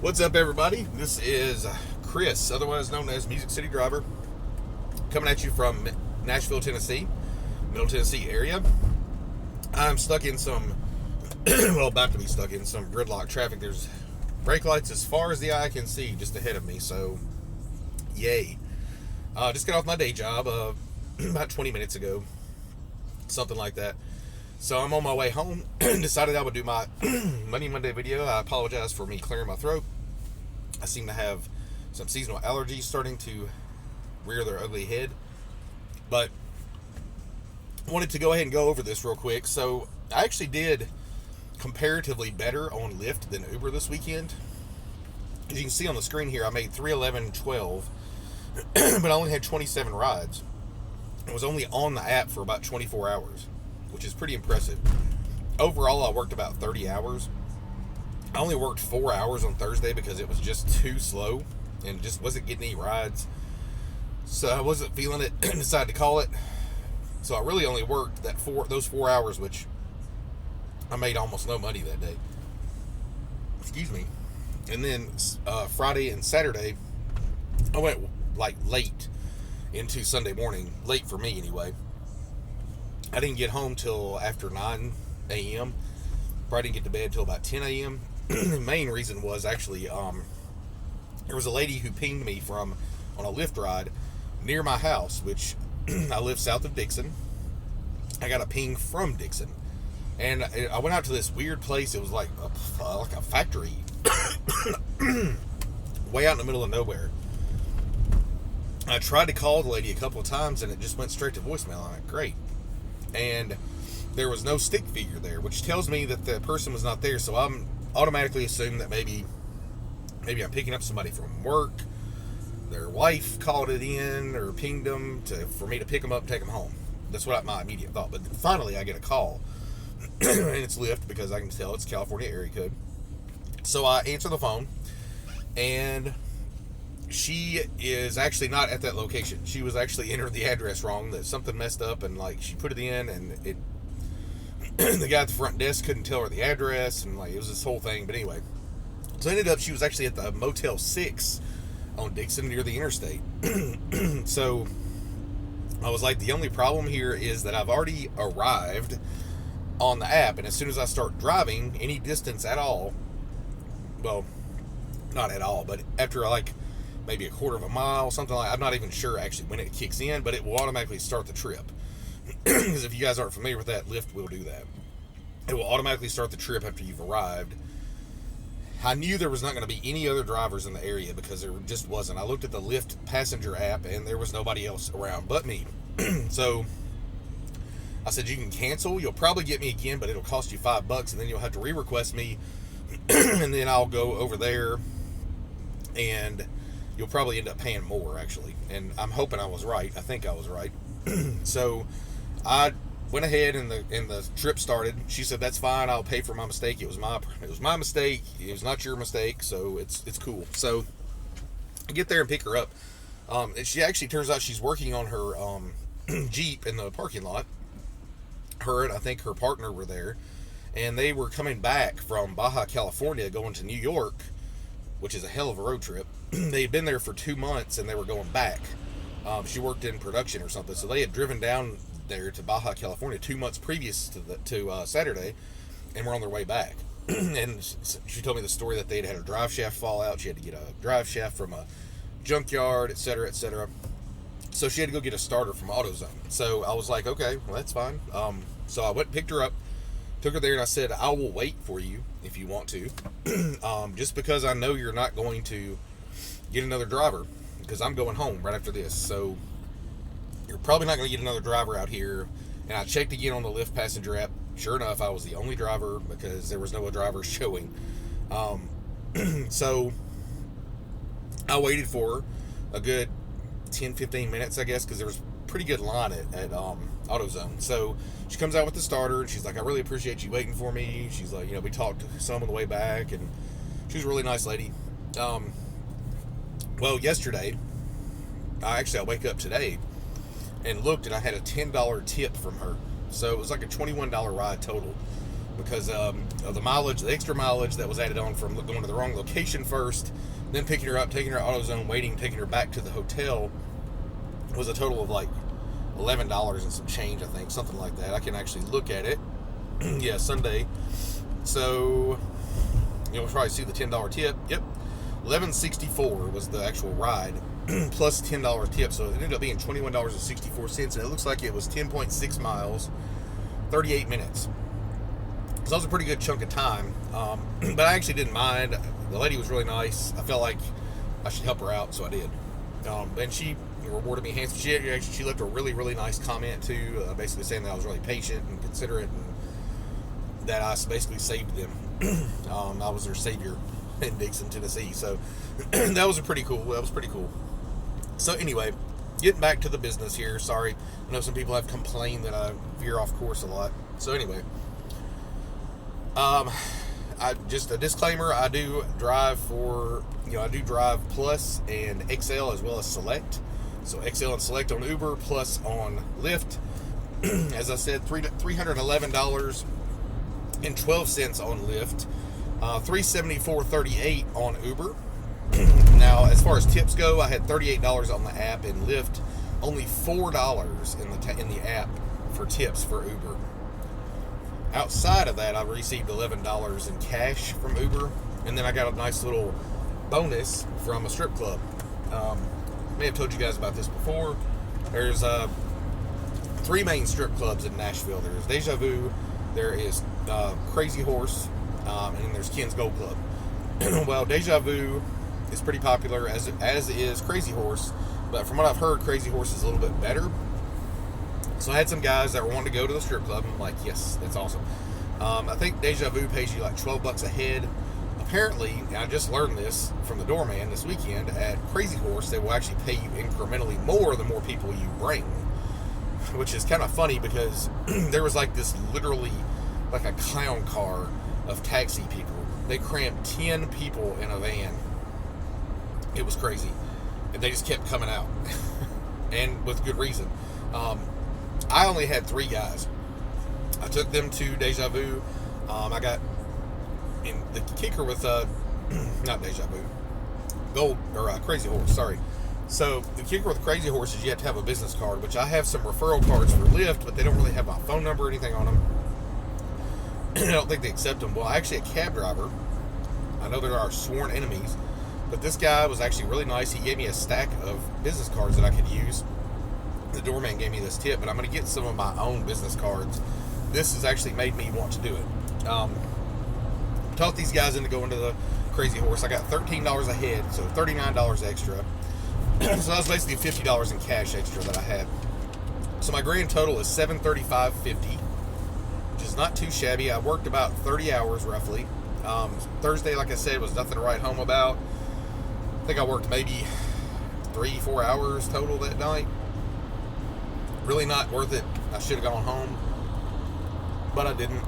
What's up, everybody? This is Chris, otherwise known as Music City Driver, coming at you from Nashville, Tennessee, Middle Tennessee area. I'm stuck in some, well, about to be stuck in some gridlock traffic. There's brake lights as far as the eye can see just ahead of me, so yay. Just got off my day job about 20 minutes ago, something like that. So I'm on my way home. Decided I would do my Monday video. I apologize for me clearing my throat. I seem to have some seasonal allergies starting to rear their ugly head. But I wanted to go ahead and go over this real quick. So I actually did comparatively better on Lyft than Uber this weekend. As you can see on the screen here, I made 311.12, but I only had 27 rides. I was only on the app for about 24 hours, which is pretty impressive. Overall, I worked about 30 hours. I only worked 4 hours on Thursday because it was just too slow and just wasn't getting any rides. So I wasn't feeling it and decided to call it. So I really only worked those 4 hours, which I made almost no money that day. Excuse me. And then Friday and Saturday, I went like late into Sunday morning. Late for me anyway. I didn't get home till after 9 a.m. Probably didn't get to bed till about 10 a.m. The main reason was actually there was a lady who pinged me on a Lyft ride near my house, which I live south of Dixon. I got a ping from Dixon, and I went out to this weird place. It was like a factory, way out in the middle of nowhere. I tried to call the lady a couple of times, and it just went straight to voicemail. I'm like, great. And there was no stick figure there, which tells me that the person was not there. So I'm automatically assumed that maybe I'm picking up somebody from work. Their wife called it in or pinged them for me to pick them up and take them home. That's what my immediate thought. But finally, I get a call, and it's Lyft because I can tell it's California area code. So I answer the phone, and she is actually not at that location. She was actually entered the address wrong. That something messed up, and like she put it in, and it the guy at the front desk couldn't tell her the address, and like it was this whole thing. But anyway, so it ended up she was actually at the Motel 6 on Dixon near the interstate. So I was like, the only problem here is that I've already arrived on the app, and as soon as I start driving any distance at all, well, not at all, but after like maybe a quarter of a mile, something like, I'm not even sure actually when it kicks in, but it will automatically start the trip. Because if you guys aren't familiar with that, Lyft will do that. It will automatically start the trip after you've arrived. I knew there was not going to be any other drivers in the area because there just wasn't. I looked at the Lyft passenger app and there was nobody else around but me. So I said, you can cancel. You'll probably get me again, but it'll cost you $5, and then you'll have to re-request me, and then I'll go over there, and you'll probably end up paying more, actually. And I'm hoping I was right. I think I was right. So I went ahead and the trip started. She said, that's fine, I'll pay for my mistake. It was my mistake. It was not your mistake, so it's cool. So I get there and pick her up. And she actually turns out she's working on her Jeep in the parking lot. Her and I think her partner were there, and they were coming back from Baja California going to New York, which is a hell of a road trip. They'd been there for 2 months and they were going back. She worked in production or something, so they had driven down there to Baja California 2 months previous to Saturday, and were on their way back. And she told me the story that they'd had a drive shaft fall out. She had to get a drive shaft from a junkyard, etc., etc. So she had to go get a starter from AutoZone. So I was like, okay, well, that's fine. So I went and picked her up, took her there, and I said, I will wait for you if you want to, just because I know you're not going to get another driver, because I'm going home right after this. So you're probably not going to get another driver out here. And I checked again on the Lyft passenger app. Sure enough, I was the only driver because there was no drivers showing. So I waited for a good 10-15 minutes, I guess, because there was a pretty good line at AutoZone. So she comes out with the starter, and she's like, I really appreciate you waiting for me. She's like, we talked some on the way back, and she was a really nice lady. Well, yesterday, I wake up today and looked, and I had a $10 tip from her. So it was like a $21 ride total, because of the mileage, the extra mileage that was added on from going to the wrong location first, then picking her up, taking her to AutoZone, waiting, taking her back to the hotel, was a total of like $11 and some change, I think, something like that. I can actually look at it. Yeah, Sunday. So you'll probably see the $10 tip. Yep, $11.64 was the actual ride plus $10 tip. So it ended up being $21.64, and it looks like it was 10.6 miles, 38 minutes. So that was a pretty good chunk of time. But I actually didn't mind. The lady was really nice. I felt like I should help her out, so I did. And she rewarded me handsomely. She left a really, really nice comment too, basically saying that I was really patient and considerate, and that I basically saved them. I was their savior in Dixon, Tennessee. So that was pretty cool. So anyway, getting back to the business here. Sorry, I know some people have complained that I veer off course a lot. So anyway, I just a disclaimer. I do drive Plus and XL as well as Select. So XL and Select on Uber, Plus on Lyft. As I said, $311.12 on Lyft, $374.38 on Uber. Now, as far as tips go, I had $38 on the app, and Lyft only $4 in the app for tips for Uber. Outside of that, I received $11 in cash from Uber, and then I got a nice little bonus from a strip club. May have told you guys about this before. There's 3 main strip clubs in Nashville. There's Deja Vu, there is Crazy Horse, and then there's Ken's Gold Club. Well, Deja Vu is pretty popular, as is Crazy Horse, but from what I've heard, Crazy Horse is a little bit better. So I had some guys that were wanting to go to the strip club. I'm like, yes, that's awesome. I think Deja Vu pays you like $12 a head. Apparently, and I just learned this from the doorman this weekend, at Crazy Horse, they will actually pay you incrementally more the more people you bring, which is kind of funny because there was like this literally like a clown car of taxi people. They crammed 10 people in a van. It was crazy. And they just kept coming out. And with good reason. I only had 3 guys. I took them to Deja Vu. I got in the kicker with not Deja Vu, Crazy Horse. Sorry. So the kicker with Crazy Horse is you have to have a business card, which I have some referral cards for Lyft, but they don't really have my phone number or anything on them. I don't think they accept them. Well, actually, a cab driver. I know there are sworn enemies, but this guy was actually really nice. He gave me a stack of business cards that I could use. The doorman gave me this tip, but I'm going to get some of my own business cards. This has actually made me want to do it. Talked these guys into going to the Crazy Horse. I got $13 a head, so $39 extra. So that was basically $50 in cash extra that I had. So my grand total is $735.50, which is not too shabby. I worked about 30 hours roughly. Thursday, like I said, was nothing to write home about. I think I worked maybe 3-4 hours total that night. Really not worth it. I should have gone home, but I didn't,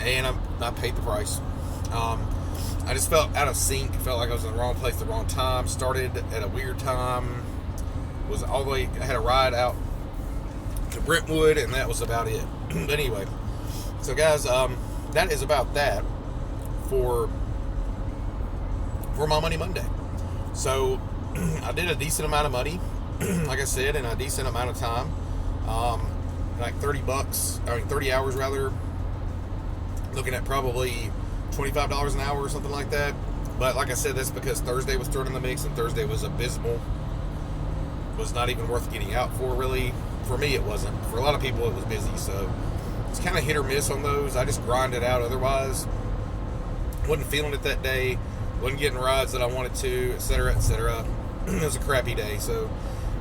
and I paid the price. I just felt out of sync. Felt like I was in the wrong place at the wrong time. Started at a weird time. Was all the way. I had a ride out to Brentwood, and that was about it. But anyway, so guys, that is about that for my Money Monday. So I did a decent amount of money, like I said, in a decent amount of time. Like 30 hours rather. Looking at probably $25 an hour or something like that. But like I said, that's because Thursday was thrown in the mix, and Thursday was abysmal. Was not even worth getting out for, really. For me, it wasn't. For a lot of people, it was busy. So it's kind of hit or miss on those. I just grinded out otherwise. Wasn't feeling it that day. Wasn't getting rides that I wanted to, etc., etc. It was a crappy day. So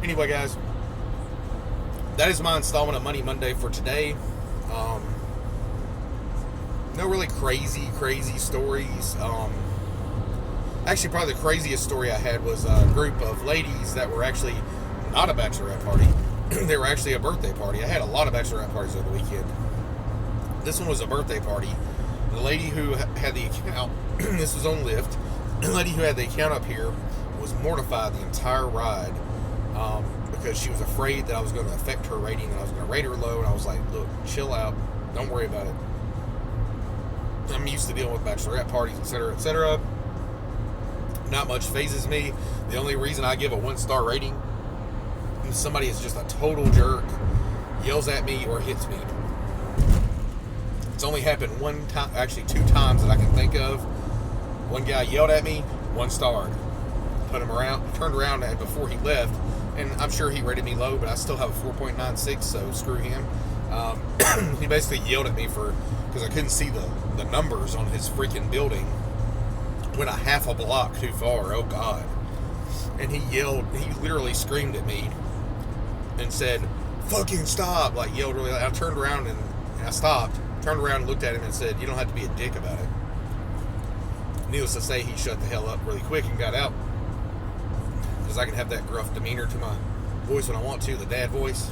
anyway, guys, that is my installment of Money Monday for today. No really crazy stories. Actually, probably the craziest story I had was a group of ladies that were actually not a bachelorette party. They were actually a birthday party. I had a lot of bachelorette parties over the weekend. This one was a birthday party. The lady who had the account, this was on Lyft, the lady who had the account up here was mortified the entire ride because she was afraid that I was going to affect her rating and I was going to rate her low. And I was like, look, chill out. Don't worry about it. I'm used to dealing with bachelorette parties, etc., etc. Not much phases me. The only reason I give a 1-star rating is somebody is just a total jerk, yells at me or hits me. It's only happened one time, actually 2 times that I can think of. One guy yelled at me, 1 star. Put him around, turned around before he left, and I'm sure he rated me low, but I still have a 4.96, so screw him. He basically yelled at me because I couldn't see the numbers on his freaking building. Went a half a block too far, oh God. And he literally screamed at me and said, fucking stop, like yelled really loud. I turned around and I stopped, turned around and looked at him and said, you don't have to be a dick about it. Needless to say, he shut the hell up really quick and got out. Because I can have that gruff demeanor to my voice when I want to, the dad voice.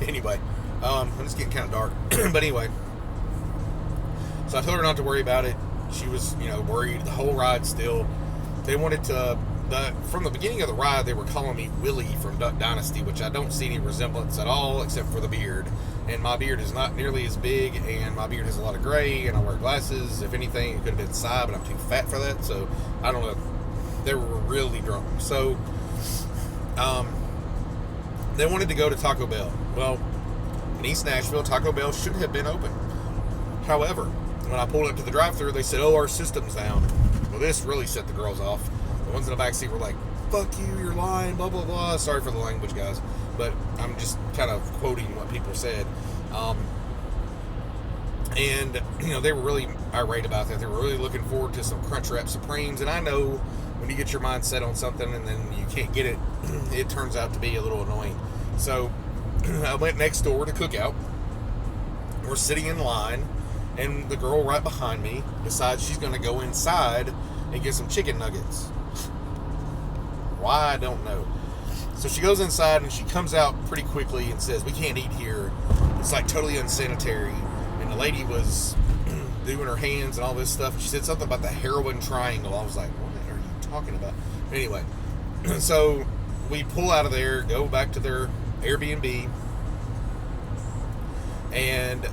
Anyway, I'm just getting kind of dark. But anyway, so I told her not to worry about it. She was, worried the whole ride still. They wanted to, from the beginning of the ride, they were calling me Willie from Duck Dynasty, which I don't see any resemblance at all except for the beard. And my beard is not nearly as big, and my beard has a lot of gray, and I wear glasses. If anything, it could have been side, but I'm too fat for that, so I don't know. They were really drunk. So, they wanted to go to Taco Bell. Well, in East Nashville, Taco Bell should have been open. However, when I pulled up to the drive-thru, they said, oh, our system's down. Well, this really set the girls off. The ones in the back seat were like, fuck you, you're lying, blah, blah, blah. Sorry for the language, guys. But I'm just kind of quoting what people said. And, they were really irate about that. They were really looking forward to some Crunchwrap Supremes. And I know when you get your mind set on something and then you can't get it, it turns out to be a little annoying. So I went next door to Cookout. We're sitting in line, and the girl right behind me decides she's going to go inside and get some chicken nuggets. Why, I don't know. So she goes inside and she comes out pretty quickly and says, we can't eat here. It's like totally unsanitary. And the lady was doing her hands and all this stuff. She said something about the heroin triangle. I was like, what are you talking about? Anyway, so we pull out of there, go back to their Airbnb. And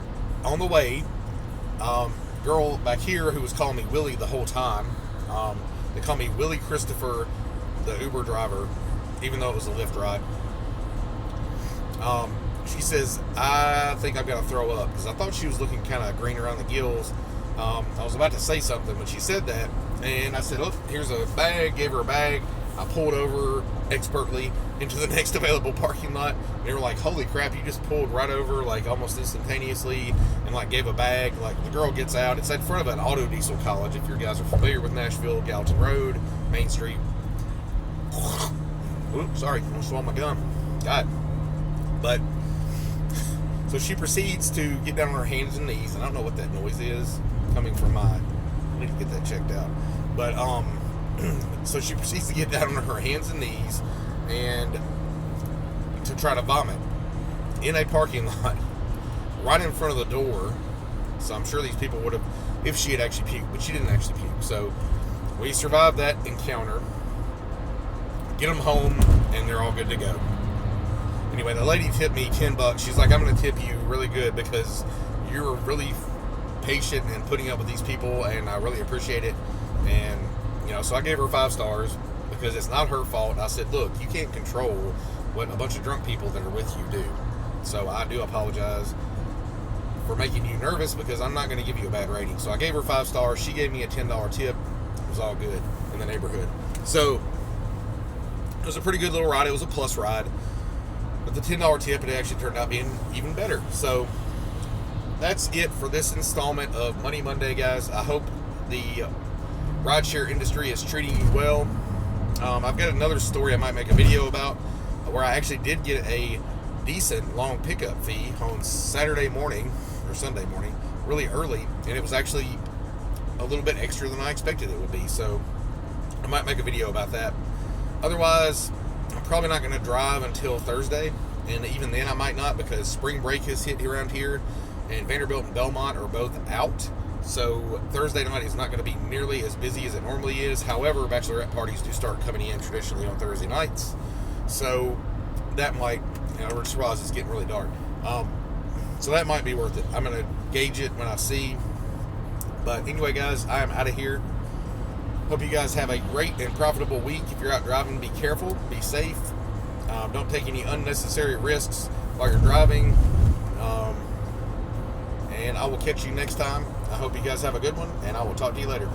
on the way, girl back here who was calling me Willie the whole time, they call me Willie Christopher, the Uber driver, even though it was a Lyft ride. She says, I think I'm going to throw up, because I thought she was looking kind of green around the gills. I was about to say something when she said that, and I said, look, here's a bag, gave her a bag. I pulled over expertly into the next available parking lot. They were like, holy crap, you just pulled right over, like, almost instantaneously, and, like, gave a bag. Like, the girl gets out. It's in front of an auto diesel college, if you guys are familiar with Nashville, Gallatin Road, Main Street. Oops, sorry, I swallowed my gum. God. But, so she proceeds to get down on her hands and knees, and I don't know what that noise is coming from I need to get that checked out. But, so she proceeds to get down on her hands and knees and to try to vomit in a parking lot right in front of the door. So I'm sure these people would have, if she had actually puked, but she didn't actually puke. So we survived that encounter, get them home, and they're all good to go. Anyway, the lady tipped me $10. She's like, I'm going to tip you really good because you're really patient and putting up with these people, and I really appreciate it. And, so I gave her 5 stars because it's not her fault. I said, look, you can't control what a bunch of drunk people that are with you do. So I do apologize for making you nervous because I'm not going to give you a bad rating. So I gave her 5 stars. She gave me a $10 tip. It was all good in the neighborhood. So it was a pretty good little ride. It was a plus ride. But the $10 tip, it actually turned out being even better. So that's it for this installment of Money Monday, guys. I hope the rideshare industry is treating you well. I've got another story I might make a video about where I actually did get a decent long pickup fee on Saturday morning or Sunday morning, really early, and it was actually a little bit extra than I expected it would be. So I might make a video about that. Otherwise, I'm probably not going to drive until Thursday, and even then I might not because spring break has hit around here, and Vanderbilt and Belmont are both out. So Thursday night is not going to be nearly as busy as it normally is. However, bachelorette parties do start coming in traditionally on Thursday nights. So that might, we're just realized it's getting really dark. So that might be worth it. I'm going to gauge it when I see But anyway, guys, I am out of here. Hope you guys have a great and profitable week. If you're out driving, be careful, be safe. Don't take any unnecessary risks while you're driving. And I will catch you next time. I hope you guys have a good one, and I will talk to you later.